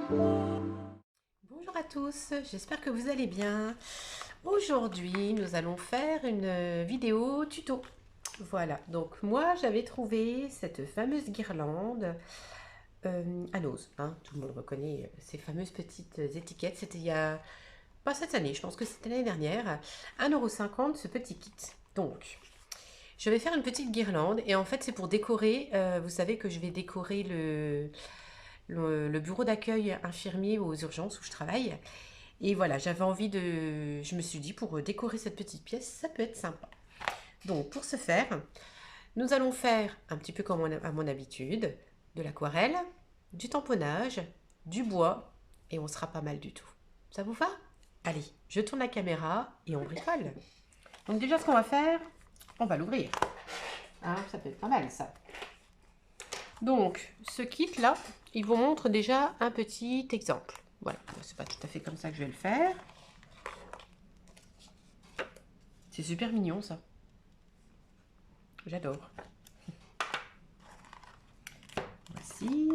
Bonjour à tous, j'espère que vous allez bien. Aujourd'hui, nous allons faire une vidéo tuto. Voilà, donc moi j'avais trouvé cette fameuse guirlande à Nose. Hein, tout le monde reconnaît ces fameuses petites étiquettes. C'était il y a, pas cette année, je pense que c'était l'année dernière. 1,50 € ce petit kit. Donc, je vais faire une petite guirlande et en fait c'est pour décorer, vous savez que je vais décorer le bureau d'accueil infirmier aux urgences où je travaille. Et voilà, j'avais envie de... Je me suis dit, pour décorer cette petite pièce, ça peut être sympa. Donc, pour ce faire, nous allons faire, un petit peu comme à mon habitude, de l'aquarelle, du tamponnage, du bois, et on sera pas mal du tout. Ça vous va? Allez, je tourne la caméra et on bricole. Donc déjà, ce qu'on va faire, on va l'ouvrir. Hein, ça peut être pas mal, ça. Donc, ce kit-là, il vous montre déjà un petit exemple. Voilà, c'est pas tout à fait comme ça que je vais le faire. C'est super mignon, ça. J'adore.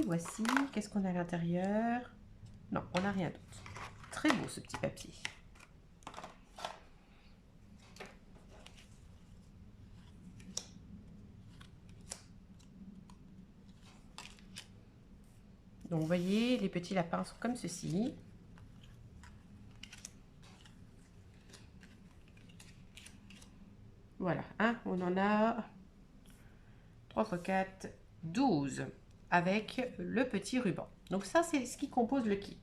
Voici. Qu'est-ce qu'on a à l'intérieur? Non, on n'a rien d'autre. Très beau, ce petit papier. Donc, vous voyez, les petits lapins sont comme ceci. Voilà, hein, on en a 3 x 4, 12 avec le petit ruban. Donc ça, c'est ce qui compose le kit.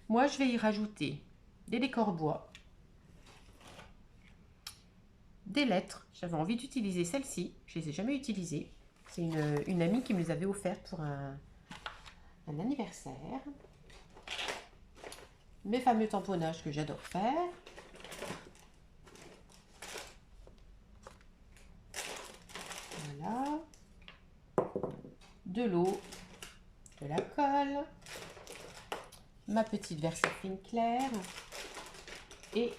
Moi, je vais y rajouter des décors bois, des lettres. J'avais envie d'utiliser celles-ci. Je les ai jamais utilisées. C'est une amie qui me les avait offertes pour un anniversaire. Mes fameux tamponnages que j'adore faire. Voilà. De l'eau, de la colle, ma petite Versafine claire et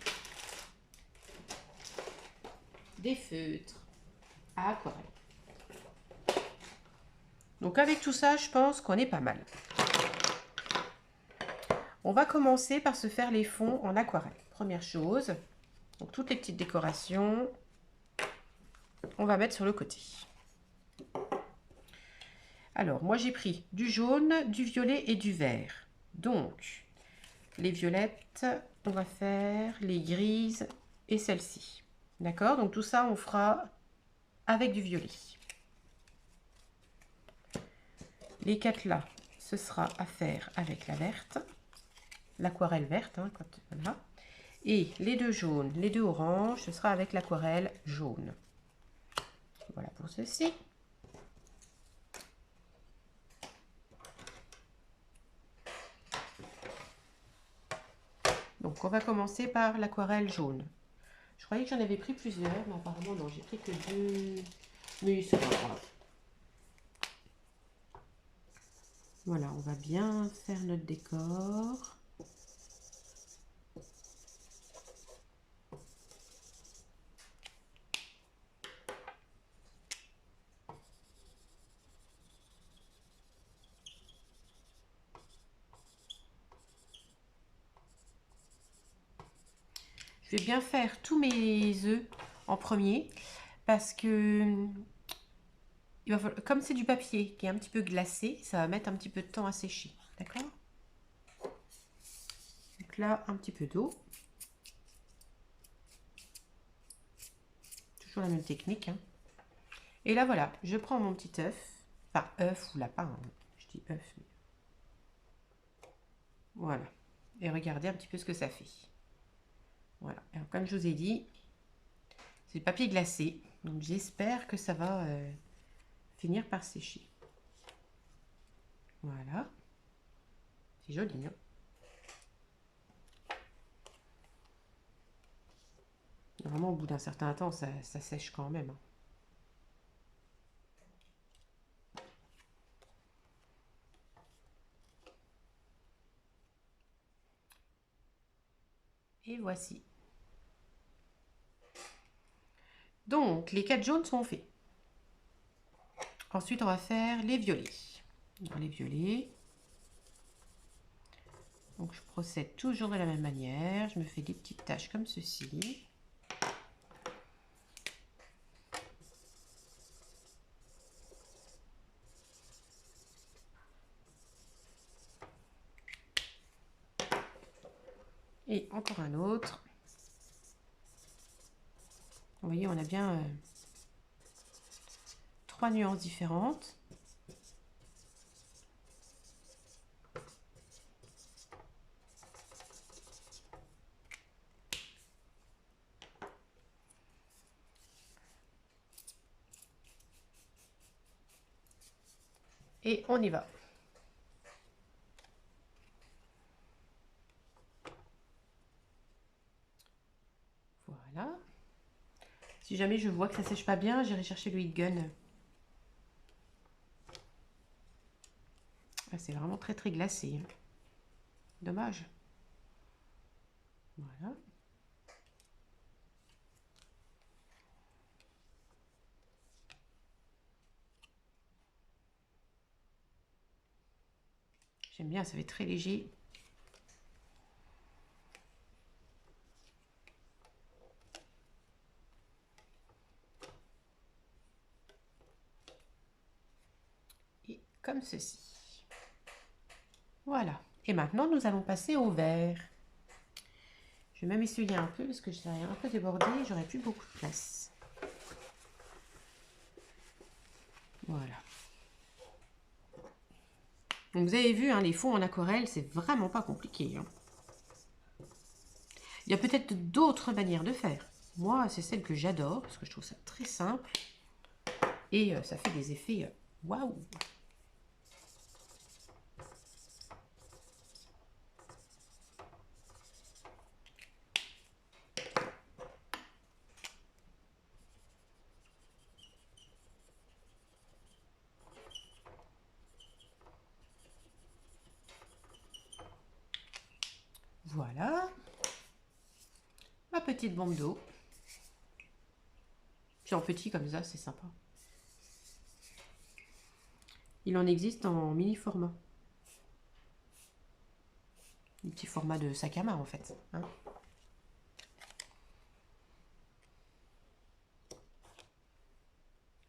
des feutres à aquarelle. Donc avec tout ça, je pense qu'on est pas mal. On va commencer par se faire les fonds en aquarelle. Première chose, donc toutes les petites décorations, on va mettre sur le côté. Alors, moi j'ai pris du jaune, du violet et du vert. Donc, les violettes, on va faire les grises et celle-ci. D'accord? Donc tout ça, on fera avec du violet. Les 4 là, ce sera à faire avec la verte, l'aquarelle verte, hein, voilà. Et les 2 jaunes, les 2 oranges, ce sera avec l'aquarelle jaune. Voilà pour ceci. Donc on va commencer par l'aquarelle jaune. Je croyais que j'en avais pris plusieurs, mais apparemment non, j'ai pris que 2. Mais c'est pas grave. Voilà, on va bien faire notre décor. Je vais bien faire tous mes œufs en premier parce que comme c'est du papier qui est un petit peu glacé, ça va mettre un petit peu de temps à sécher. D'accord? Donc là, un petit peu d'eau. Toujours la même technique. Hein. Et là, voilà, je prends mon petit œuf. Enfin, œuf ou lapin. Hein. Je dis œuf. Mais... Voilà. Et regardez un petit peu ce que ça fait. Voilà. Alors, comme je vous ai dit, c'est du papier glacé. Donc, j'espère que ça va finir par sécher. Voilà. C'est joli, hein? Vraiment, au bout d'un certain temps, ça sèche quand même. Hein. Et voici. Donc, les 4 jaunes sont faits. Ensuite, on va faire les violets. Dans les violets, Donc je procède toujours de la même manière. Je me fais des petites taches comme ceci. Et encore un autre. Vous voyez, on a bien 3 nuances différentes. Et on y va. Voilà. Si jamais je vois que ça sèche pas bien, j'irai chercher le heat gun. Ah, c'est vraiment très très glacé. Dommage. Voilà. J'aime bien, ça fait très léger. Et comme ceci. Voilà. Et maintenant, nous allons passer au vert. Je vais même essuyer un peu parce que je serais un peu débordée. J'aurais plus beaucoup de place. Voilà. Donc vous avez vu, hein, les fonds en aquarelle, c'est vraiment pas compliqué. Hein. Il y a peut-être d'autres manières de faire. Moi, c'est celle que j'adore parce que je trouve ça très simple. Et ça fait des effets waouh! Voilà. Ma petite bombe d'eau. Puis en petit comme ça, c'est sympa. Il en existe en mini format. Un petit format de sac à main en fait. Hein.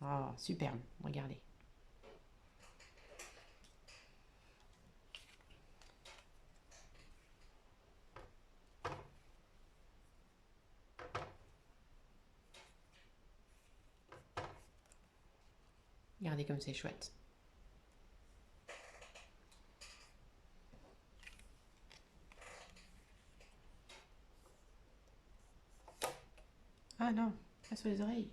Ah, superbe, regardez. Regardez comme c'est chouette. Ah non, pas sur les oreilles.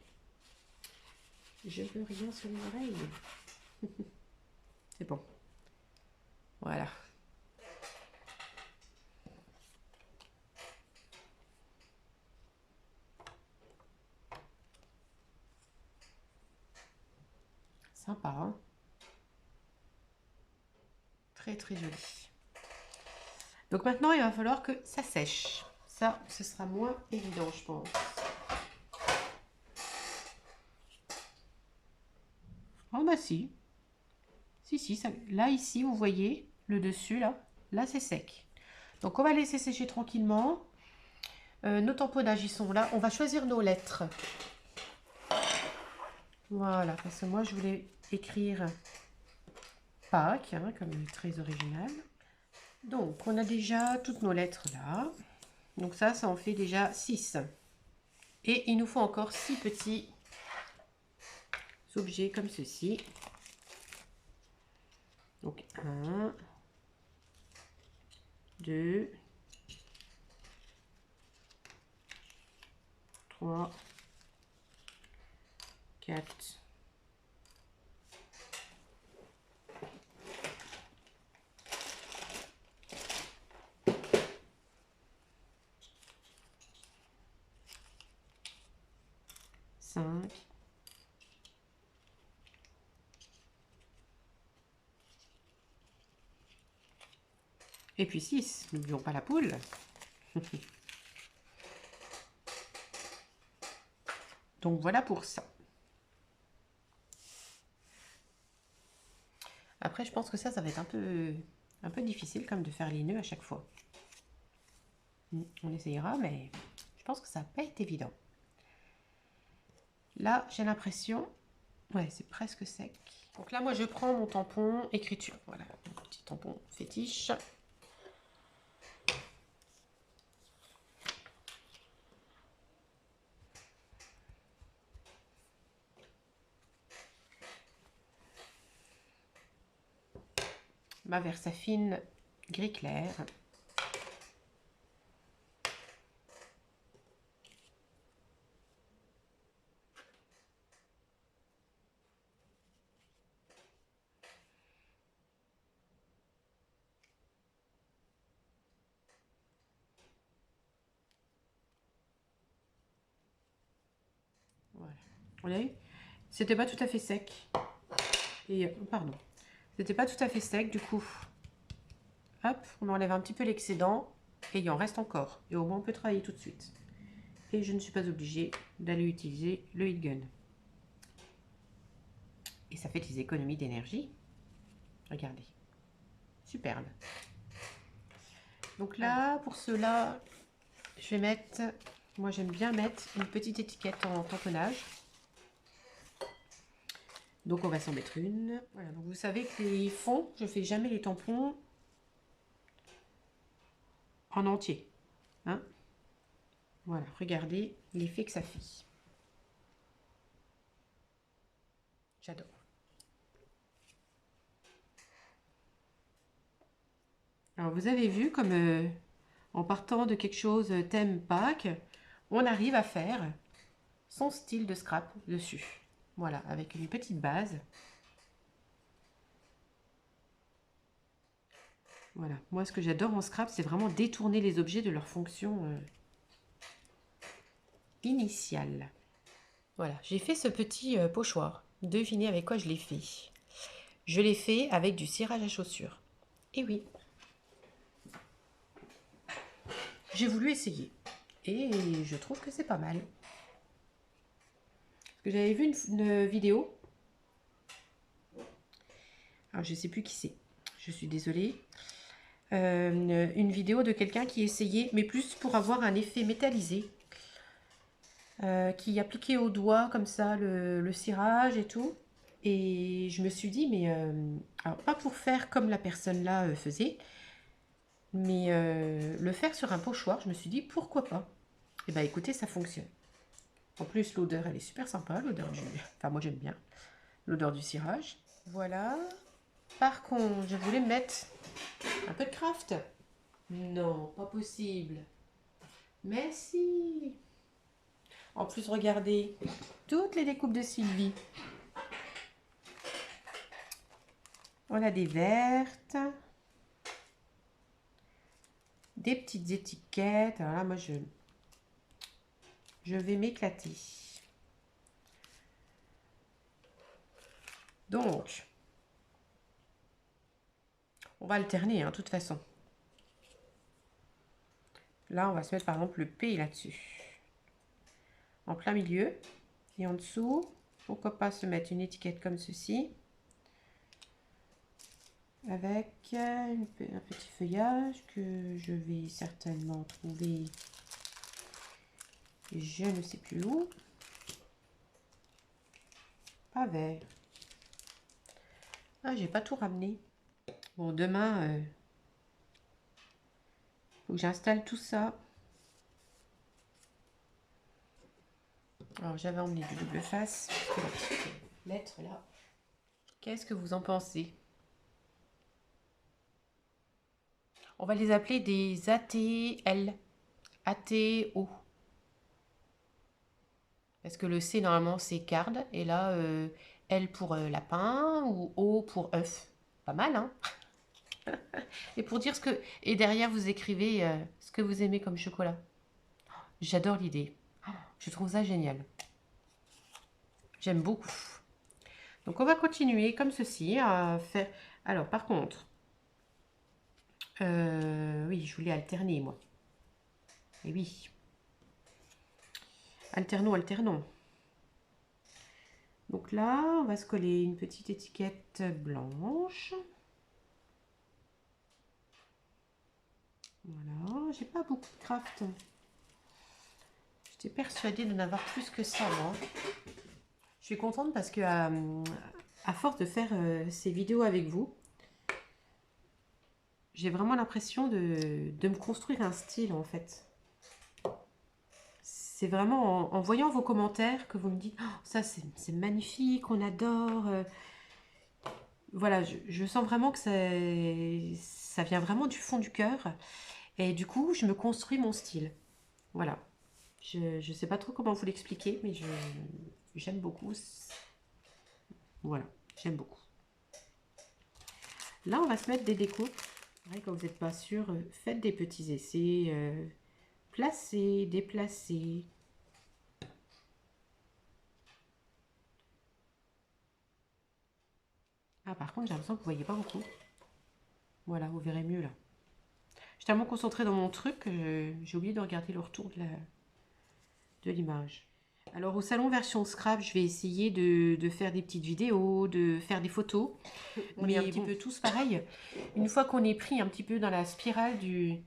Je veux rien sur les oreilles. C'est bon. Voilà. Sympa, hein? Très très joli. Donc maintenant, il va falloir que ça sèche. Ça, ce sera moins évident, je pense. Oh bah si. Si, ça, là, ici, vous voyez, le dessus, là c'est sec. Donc on va laisser sécher tranquillement. Nos tamponnages, ils sont là. On va choisir nos lettres. Voilà, parce que moi, je voulais écrire Pâques, hein, comme très original. Donc, on a déjà toutes nos lettres là. Donc ça en fait déjà 6. Et il nous faut encore 6 petits objets comme ceci. Donc 1, 2, 3, 4, 5, et puis 6. N'oublions pas la poule. Donc voilà pour ça. Après, je pense que ça va être un peu Un peu difficile comme de faire les nœuds à chaque fois. On essayera, mais je pense que ça n'a pas été évident. Là, j'ai l'impression... Ouais, c'est presque sec. Donc là, moi, je prends mon tampon écriture. Voilà, mon petit tampon fétiche. Ma Versafine gris clair. Voilà. On a eu. C'était pas tout à fait sec. Et pardon. C'était pas tout à fait sec, du coup. Hop, on enlève un petit peu l'excédent et il en reste encore. Et au moins, on peut travailler tout de suite. Et je ne suis pas obligée d'aller utiliser le heat gun. Et ça fait des économies d'énergie. Regardez. Superbe. Donc là, pour cela, je vais mettre... Moi, j'aime bien mettre une petite étiquette en tamponnage. Donc, on va s'en mettre une. Voilà, donc vous savez que les fonds, je fais jamais les tampons en entier. Hein? Voilà, regardez l'effet que ça fait. J'adore. Alors, vous avez vu comme en partant de quelque chose thème Pâques, on arrive à faire son style de scrap dessus. Voilà, avec une petite base. Voilà, moi ce que j'adore en scrap, c'est vraiment détourner les objets de leur fonction initiale. Voilà, j'ai fait ce petit pochoir. Devinez avec quoi je l'ai fait. Je l'ai fait avec du cirage à chaussures. Et oui, j'ai voulu essayer. Et je trouve que c'est pas mal. Parce que j'avais vu une vidéo. Alors je sais plus qui c'est. Je suis désolée. Une vidéo de quelqu'un qui essayait, mais plus pour avoir un effet métallisé. Qui appliquait au doigt comme ça le cirage et tout. Et je me suis dit, mais alors pas pour faire comme la personne là faisait, mais le faire sur un pochoir, je me suis dit, pourquoi pas? Et bah écoutez, ça fonctionne. En plus, l'odeur, elle est super sympa, l'odeur du... Enfin, moi j'aime bien l'odeur du cirage. Voilà. Par contre, je voulais mettre un peu de craft. Non, pas possible. Mais si. En plus, regardez, toutes les découpes de Sylvie. On a des vertes, des petites étiquettes. Alors là, moi, je vais m'éclater. Donc, on va alterner, hein, de toute façon. Là, on va se mettre, par exemple, le P là-dessus. En plein milieu. Et en dessous, pourquoi pas se mettre une étiquette comme ceci. Avec un petit feuillage que je vais certainement trouver, je ne sais plus où. Pas vert. Ah, j'ai pas tout ramené. Bon, demain, faut que j'installe tout ça. Alors, j'avais emmené du double face. Lettre là. Qu'est-ce que vous en pensez? On va les appeler des ATL. ATO. Parce que le C, normalement, c'est card. Et là, L pour lapin ou O pour œuf. Pas mal, hein? Et pour dire ce que... Et derrière, vous écrivez ce que vous aimez comme chocolat. J'adore l'idée. Je trouve ça génial. J'aime beaucoup. Donc, on va continuer comme ceci à faire... Alors, par contre... oui, je voulais alterner, moi. Et oui. Alternons, alternons. Donc là, on va se coller une petite étiquette blanche. Voilà, j'ai pas beaucoup de craft. J'étais persuadée de n'avoir plus que ça, moi. Je suis contente parce que à force de faire ces vidéos avec vous, j'ai vraiment l'impression de me construire un style, en fait. C'est vraiment en voyant vos commentaires que vous me dites oh, ça c'est magnifique, on adore. Voilà, je sens vraiment que ça vient vraiment du fond du cœur. Et du coup, je me construis mon style. Voilà. Je ne sais pas trop comment vous l'expliquer, mais j'aime beaucoup. Voilà, j'aime beaucoup. Là, on va se mettre des décos. Pareil, quand vous n'êtes pas sûr, faites des petits essais. Placez, déplacez. Ah, par contre, j'ai l'impression que vous ne voyez pas beaucoup. Voilà, vous verrez mieux là. Je suis tellement concentrée dans mon truc que j'ai oublié de regarder le retour de l'image. Alors, au salon version scrap, je vais essayer de faire des petites vidéos, de faire des photos. On est un petit peu tous pareil. Une fois qu'on est pris un petit peu dans la spirale du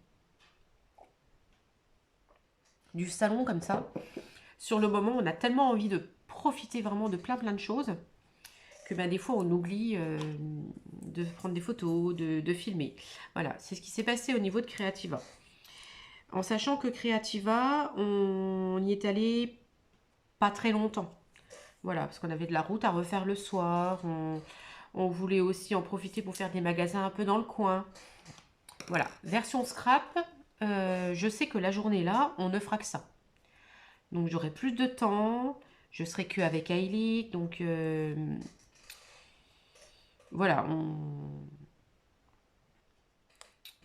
salon comme ça, sur le moment, on a tellement envie de profiter vraiment de plein de choses que ben, des fois on oublie de prendre des photos, de filmer. Voilà, c'est ce qui s'est passé au niveau de Creativa. En sachant que Creativa, on y est allé pas très longtemps. Voilà, parce qu'on avait de la route à refaire le soir. On voulait aussi en profiter pour faire des magasins un peu dans le coin. Voilà, version scrap, je sais que la journée là, on ne fera que ça. Donc j'aurai plus de temps, je serai que avec Ailey, donc voilà,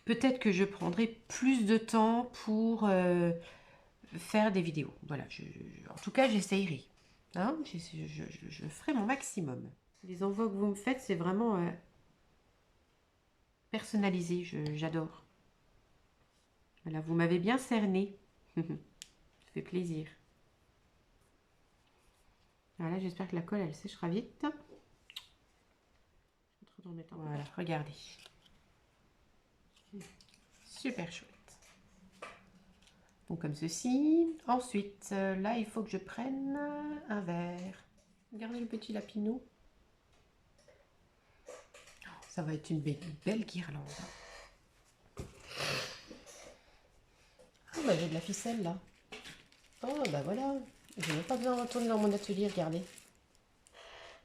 peut-être que je prendrai plus de temps pour faire des vidéos. Voilà, en tout cas, j'essayerai. Hein, je ferai mon maximum. Les envois que vous me faites, c'est vraiment personnalisé. J'adore. Voilà, vous m'avez bien cerné. Ça fait plaisir. Voilà, j'espère que la colle, elle séchera vite. Voilà, regardez. Super chouette. Donc comme ceci. Ensuite, là, il faut que je prenne un verre. Regardez le petit lapinou. Ça va être une belle guirlande. Ah bah j'ai de la ficelle là. Oh bah voilà. Je n'ai pas besoin de retourner dans mon atelier, regardez.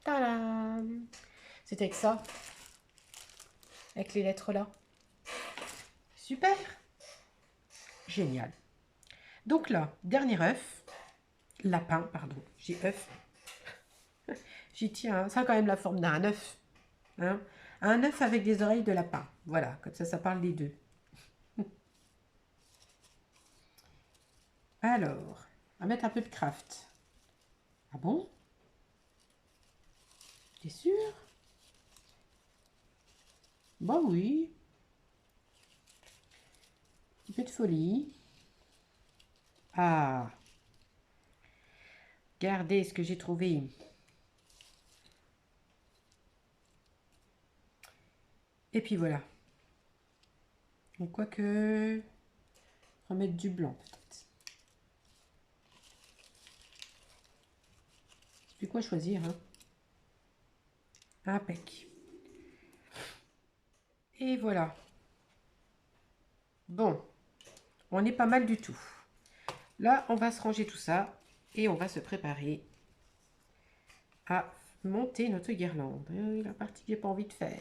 Tadam! C'est avec ça. Avec les lettres là. Super! Génial. Donc là, dernier œuf. Lapin, pardon. J'ai œuf. J'y tiens. Hein. Ça a quand même la forme d'un œuf. Hein, un œuf avec des oreilles de lapin. Voilà, comme ça parle des deux. Alors, on va mettre un peu de craft. Ah bon? T'es sûr? Bah oui. Un petit peu de folie. Ah. Regardez ce que j'ai trouvé. Et puis voilà. Donc quoique, remettre du blanc peut-être. Puis quoi choisir, hein? Impec. Et voilà. Bon, on est pas mal du tout. Là, on va se ranger tout ça et on va se préparer à monter notre guirlande. La partie que j'ai pas envie de faire.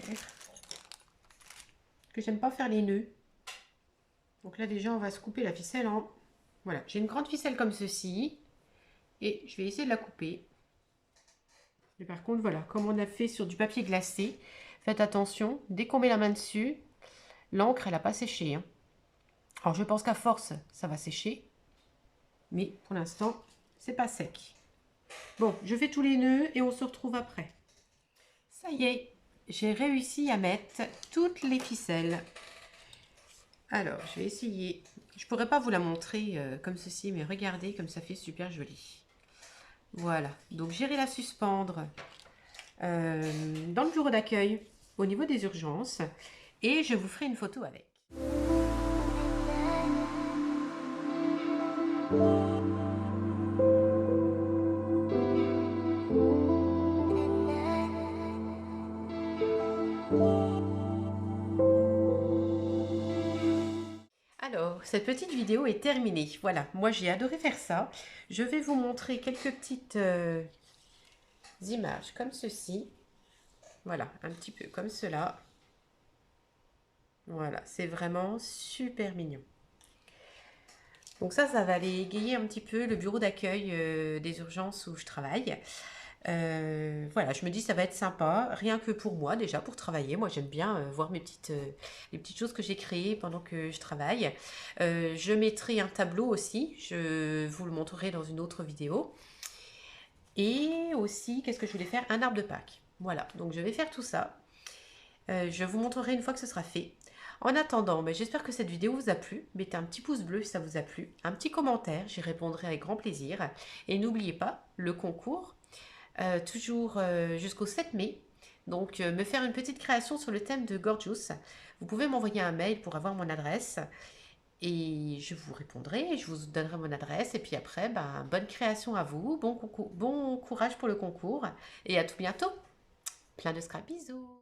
Que j'aime pas faire les nœuds. Donc là déjà on va se couper la ficelle en... Voilà, j'ai une grande ficelle comme ceci. Et je vais essayer de la couper. Et par contre voilà, comme on a fait sur du papier glacé, faites attention, dès qu'on met la main dessus, l'encre elle n'a pas séché. Hein. Alors je pense qu'à force ça va sécher. Mais pour l'instant c'est pas sec. Bon, je fais tous les nœuds et on se retrouve après. Ça y est, j'ai réussi à mettre toutes les ficelles. Alors, je vais essayer. Je pourrais pas vous la montrer comme ceci, mais regardez comme ça fait super joli. Voilà, donc j'irai la suspendre dans le bureau d'accueil au niveau des urgences et je vous ferai une photo avec. Alors, cette petite vidéo est terminée. Voilà, moi j'ai adoré faire ça. Je vais vous montrer quelques petites images comme ceci. Voilà, un petit peu comme cela. Voilà, c'est vraiment super mignon. Donc ça va aller égayer un petit peu le bureau d'accueil des urgences où je travaille. Voilà, je me dis ça va être sympa, rien que pour moi déjà, pour travailler. Moi j'aime bien voir les petites choses que j'ai créées pendant que je travaille. Je mettrai un tableau aussi, je vous le montrerai dans une autre vidéo. Et aussi, qu'est-ce que je voulais faire? Un arbre de Pâques. Voilà, donc je vais faire tout ça. Je vous montrerai une fois que ce sera fait. En attendant, j'espère que cette vidéo vous a plu. Mettez un petit pouce bleu si ça vous a plu, un petit commentaire, j'y répondrai avec grand plaisir. Et n'oubliez pas, le concours, toujours jusqu'au 7 mai. Donc, me faire une petite création sur le thème de Gorgeous. Vous pouvez m'envoyer un mail pour avoir mon adresse. Et je vous répondrai, je vous donnerai mon adresse. Et puis après, bonne création à vous, bon courage pour le concours. Et à tout bientôt. Plein de scrap bisous.